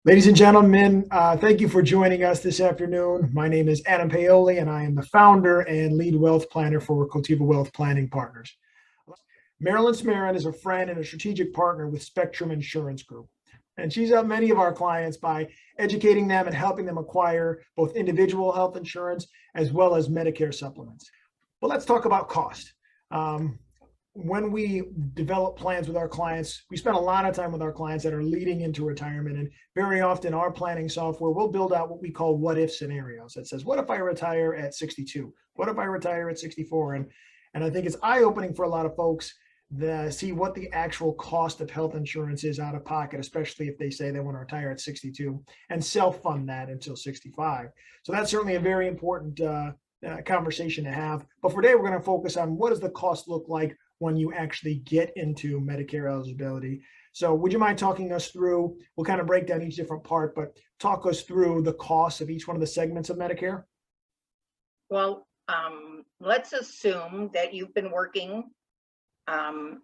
Ladies and gentlemen, thank you for joining us this afternoon. My name is Adam Paoli, and I am the founder and lead wealth planner for Cotiva Wealth Planning Partners. Marilyn Smarin is a friend and a strategic partner with Spectrum Insurance Group. And she's helped many of our clients by educating them and helping them acquire both individual health insurance as well as Medicare supplements. But let's talk about cost. When we develop plans with our clients, we spend a lot of time with our clients that are leading into retirement. And very often our planning software will build out what we call what if scenarios that says, what if I retire at 62? What if I retire at 64? And I think it's eye-opening for a lot of folks to see what the actual cost of health insurance is out of pocket, especially if they say they want to retire at 62 and self-fund that until 65. So that's certainly a very important conversation to have. But for today, we're going to focus on what does the cost look like when you actually get into Medicare eligibility. So would you mind talking us through, we'll kind of break down each different part, but talk us through the cost of each one of the segments of Medicare? Well, let's assume that you've been working,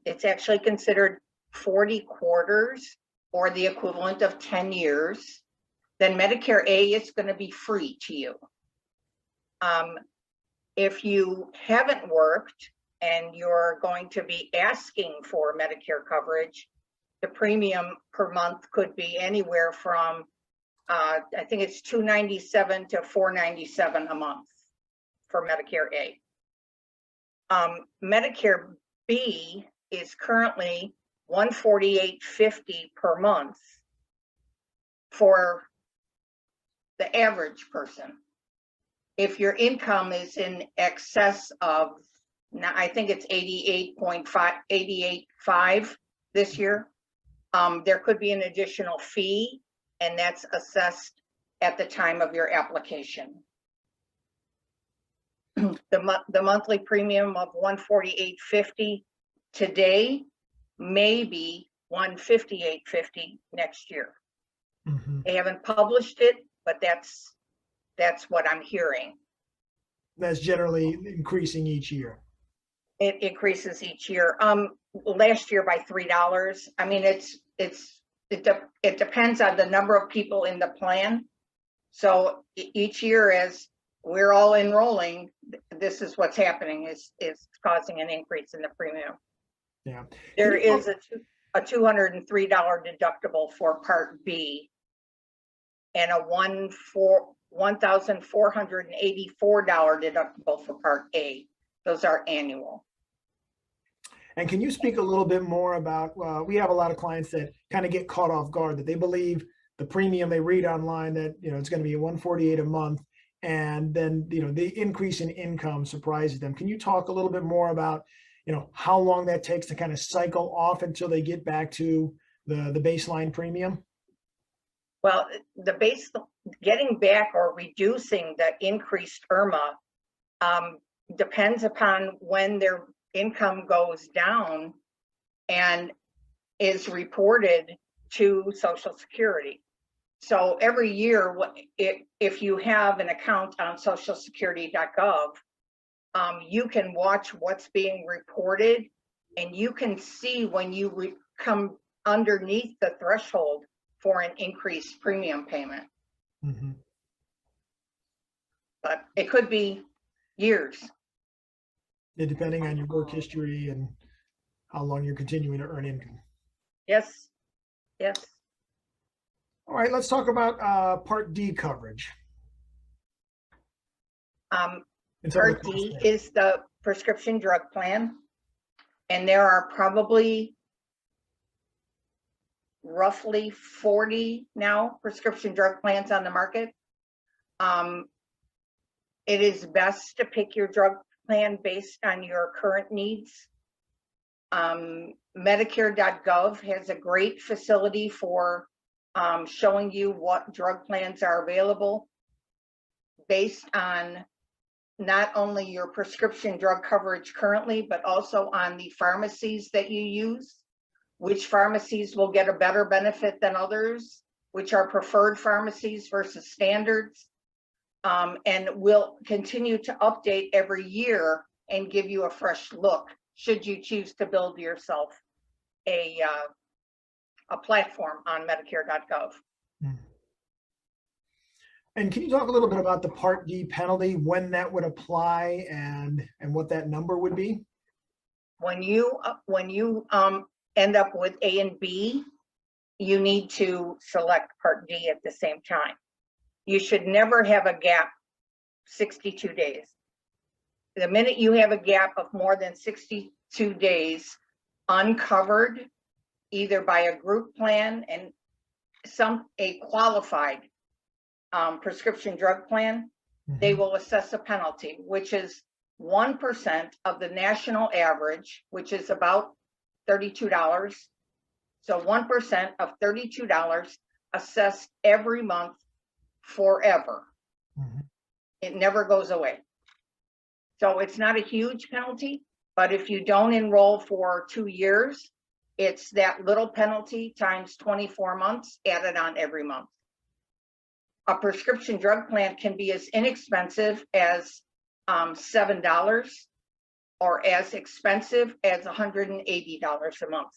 it's actually considered 40 quarters or the equivalent of 10 years, then Medicare A is going to be free to you. If you haven't worked and you're going to be asking for Medicare coverage, the premium per month could be anywhere from, I think it's $297 to $497 a month for Medicare A. Medicare B is currently $148.50 per month for the average person. If your income is in excess of, now I think it's 88.5 this year, there could be an additional fee, and that's assessed at the time of your application. The monthly premium of $148.50 today may be $158.50 next year. Mm-hmm. They haven't published it, but that's what I'm hearing. That's generally increasing each year. It increases each year. Last year by $3. I mean, it depends on the number of people in the plan. So each year, as we're all enrolling, this is what's happening, is causing an increase in the premium. Yeah. There is a $203 deductible for Part B and a $1,484 deductible for Part A. Those are annual. And can you speak a little bit more about, we have a lot of clients that kind of get caught off guard, that they believe the premium they read online that, it's going to be $148 a month, and then, the increase in income surprises them. Can you talk a little bit more about, how long that takes to kind of cycle off until they get back to the baseline premium? Well, getting back or reducing the increased IRMA depends upon when their income goes down and is reported to Social Security. So every year, if you have an account on socialsecurity.gov, you can watch what's being reported, and you can see when you come underneath the threshold for an increased premium payment. Mm-hmm. But it could be years. Yeah, depending on your work history and how long you're continuing to earn income. Yes. All right, let's talk about Part D coverage. Part D is the prescription drug plan, and there are probably roughly 40 now prescription drug plans on the market. It is best to pick your drug plan based on your current needs. Medicare.gov has a great facility for showing you what drug plans are available based on not only your prescription drug coverage currently, but also on the pharmacies that you use, which pharmacies will get a better benefit than others, which are preferred pharmacies versus standards. And we'll continue to update every year and give you a fresh look should you choose to build yourself a platform on Medicare.gov. And can you talk a little bit about the Part D penalty, when that would apply and what that number would be? When you end up with A and B, you need to select Part D at the same time. You should never have a gap 62 days. The minute you have a gap of more than 62 days uncovered, either by a group plan and a qualified prescription drug plan, they will assess a penalty, which is 1% of the national average, which is about $32. So 1% of $32 assessed every month forever. It never goes away. So it's not a huge penalty, but if you don't enroll for 2 years, it's that little penalty times 24 months added on every month. A prescription drug plan can be as inexpensive as $7 or as expensive as $180 a month,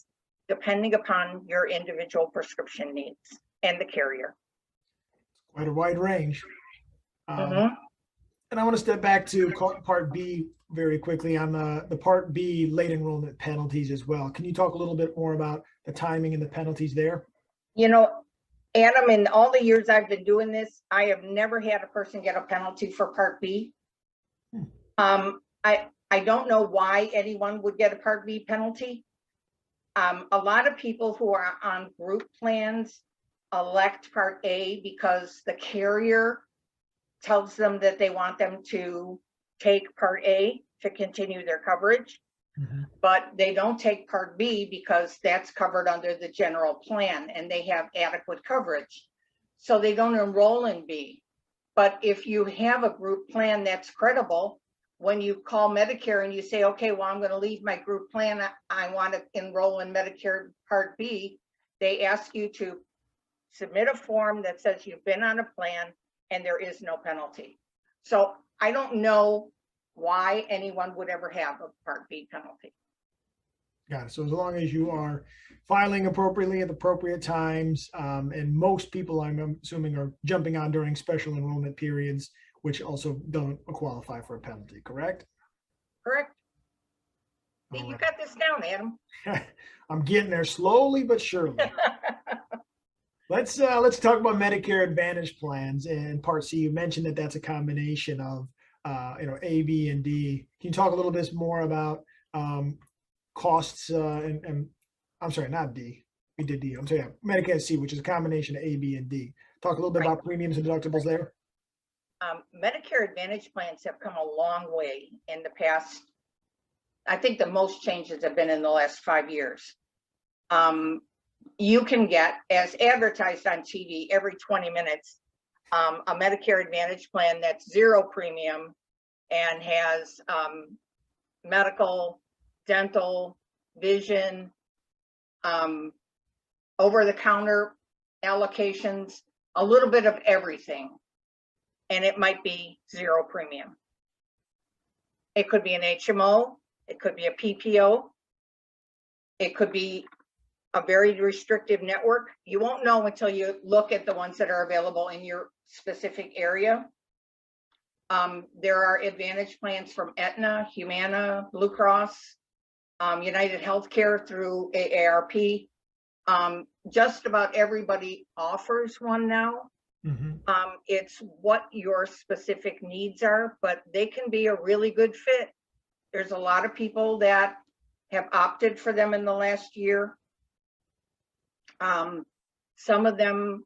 depending upon your individual prescription needs and the carrier. Quite a wide range. And I want to step back to Part B very quickly on the Part B late enrollment penalties as well. Can you talk a little bit more about the timing and the penalties there? You know, Adam, in all the years I've been doing this, I have never had a person get a penalty for Part B. I don't know why anyone would get a Part B penalty. A lot of people who are on group plans elect Part A because the carrier tells them that they want them to take Part A to continue their coverage, but they don't take Part B because that's covered under the general plan and they have adequate coverage. So they don't enroll in B. But if you have a group plan that's credible, when you call Medicare and you say, okay, well, I'm going to leave my group plan, I want to enroll in Medicare Part B, they ask you to submit a form that says you've been on a plan and there is no penalty. So I don't know why anyone would ever have a Part B penalty. Got it. So as long as you are filing appropriately at appropriate times, and most people, I'm assuming, are jumping on during special enrollment periods, which also don't qualify for a penalty, correct? Correct. You got this down, Adam. I'm getting there slowly but surely. Let's talk about Medicare Advantage plans and Part C. You mentioned that that's a combination of A, B, and D. Can you talk a little bit more about costs and I'm sorry, not D. We did D. I'm sorry, Medicare C, which is a combination of A, B, and D. Talk a little bit about premiums and deductibles there. Medicare Advantage plans have come a long way in the past. I think the most changes have been in the last 5 years. You can get, as advertised on TV every 20 minutes, a Medicare Advantage plan that's 0 premium and has medical, dental, vision, over-the-counter allocations, a little bit of everything. And it might be 0 premium. It could be an HMO, it could be a PPO, it could be a very restrictive network. You won't know until you look at the ones that are available in your specific area. There are Advantage plans from Aetna, Humana, Blue Cross, United Healthcare through AARP. Just about everybody offers one now. It's what your specific needs are, but they can be a really good fit. There's a lot of people that have opted for them in the last year. Some of them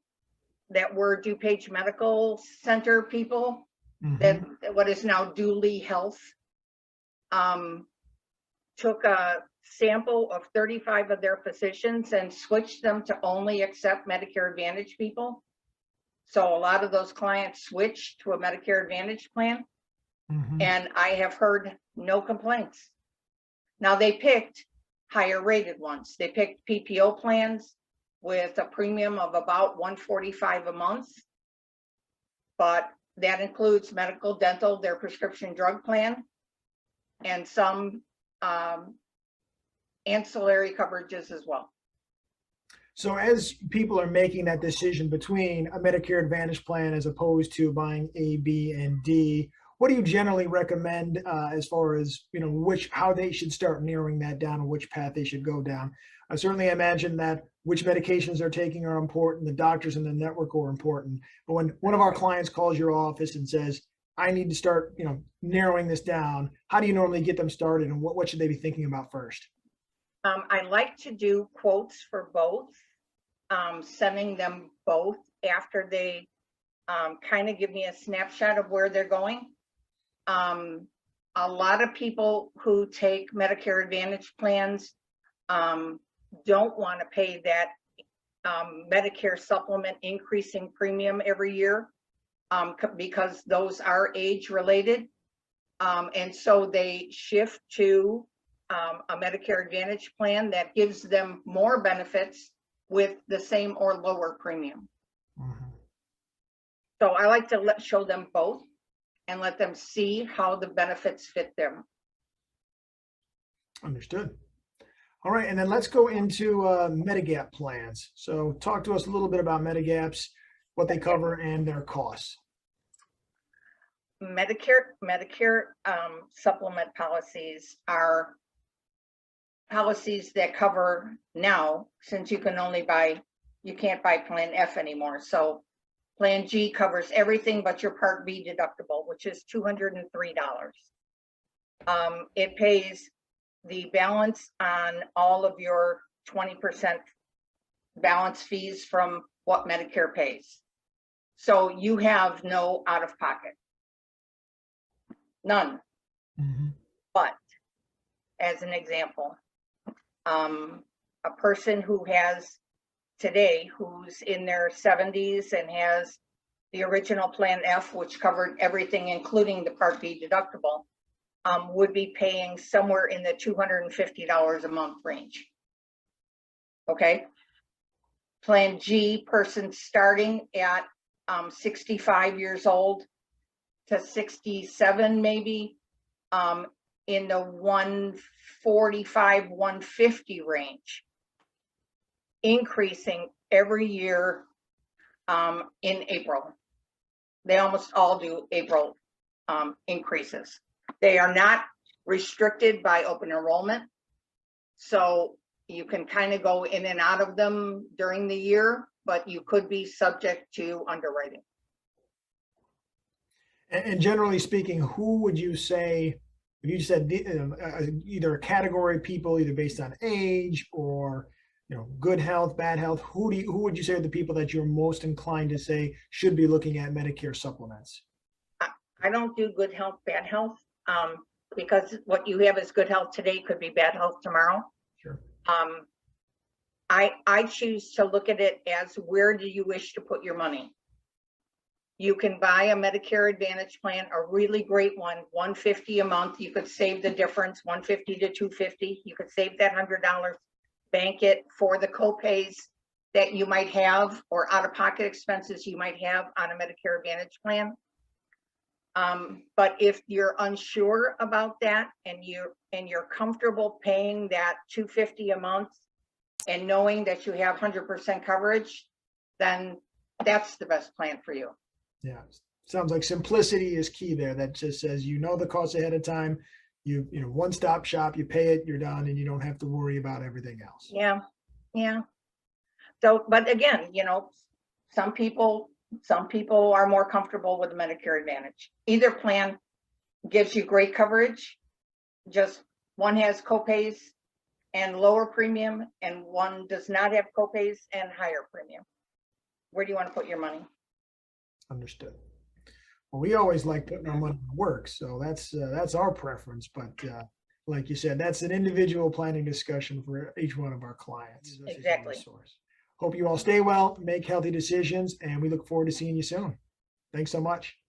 that were DuPage Medical Center people, that what is now Dooley Health, took a sample of 35 of their physicians and switched them to only accept Medicare Advantage people. So a lot of those clients switched to a Medicare Advantage plan, and I have heard no complaints. Now they picked higher rated ones. They picked PPO plans with a premium of about $145 a month, but that includes medical, dental, their prescription drug plan, and some ancillary coverages as well. So as people are making that decision between a Medicare Advantage plan as opposed to buying A, B, and D, what do you generally recommend as far as how they should start narrowing that down and which path they should go down? I certainly imagine that which medications they're taking are important, the doctors in the network are important. But when one of our clients calls your office and says, "I need to start, narrowing this down," how do you normally get them started, and what should they be thinking about first? I like to do quotes for both, sending them both after they kind of give me a snapshot of where they're going. A lot of people who take Medicare Advantage plans don't want to pay that Medicare supplement increasing premium every year because those are age related. And so they shift to a Medicare Advantage plan that gives them more benefits with the same or lower premium. Mhm. So I like to show them both and let them see how the benefits fit them. Understood. All right, and then let's go into Medigap plans. So talk to us a little bit about Medigaps, what they cover, and their costs. Medicare supplement policies are policies that cover now, since you can't buy Plan F anymore. So Plan G covers everything but your Part B deductible, which is $203. It pays the balance on all of your 20% balance fees from what Medicare pays. So you have no out of pocket, none. Mhm. But as an example, a person who's in their 70s and has the original Plan F, which covered everything, including the Part B deductible, would be paying somewhere in the $250 a month range. Okay. Plan G, person starting at 65 years old to 67 maybe, in the 145, 150 range, increasing every year in April. They almost all do April increases. They are not restricted by open enrollment, so you can kind of go in and out of them during the year, but you could be subject to underwriting. And generally speaking, who would you say, if you said either a category of people, either based on age or good health, bad health, who would you say are the people that you're most inclined to say should be looking at Medicare supplements? I don't do good health, bad health, because what you have is good health today could be bad health tomorrow. Sure. I choose to look at it as, where do you wish to put your money? You can buy a Medicare Advantage plan, a really great one, $150 a month. You could save the difference, $150 to $250. You could save that $100, bank it for the copays that you might have or out-of-pocket expenses you might have on a Medicare Advantage plan. But if you're unsure about that and you're comfortable paying that $250 a month and knowing that you have 100% coverage, then that's the best plan for you. Yeah, sounds like simplicity is key there. That just says the cost ahead of time. You one-stop shop. You pay it, you're done, and you don't have to worry about everything else. Yeah. So, but again, some people are more comfortable with the Medicare Advantage. Either plan gives you great coverage. Just one has copays and lower premium, and one does not have copays and higher premium. Where do you want to put your money? Understood. Well, we always like putting our money to work, so that's our preference. But like you said, that's an individual planning discussion for each one of our clients. Exactly. Hope you all stay well, make healthy decisions, and we look forward to seeing you soon. Thanks so much.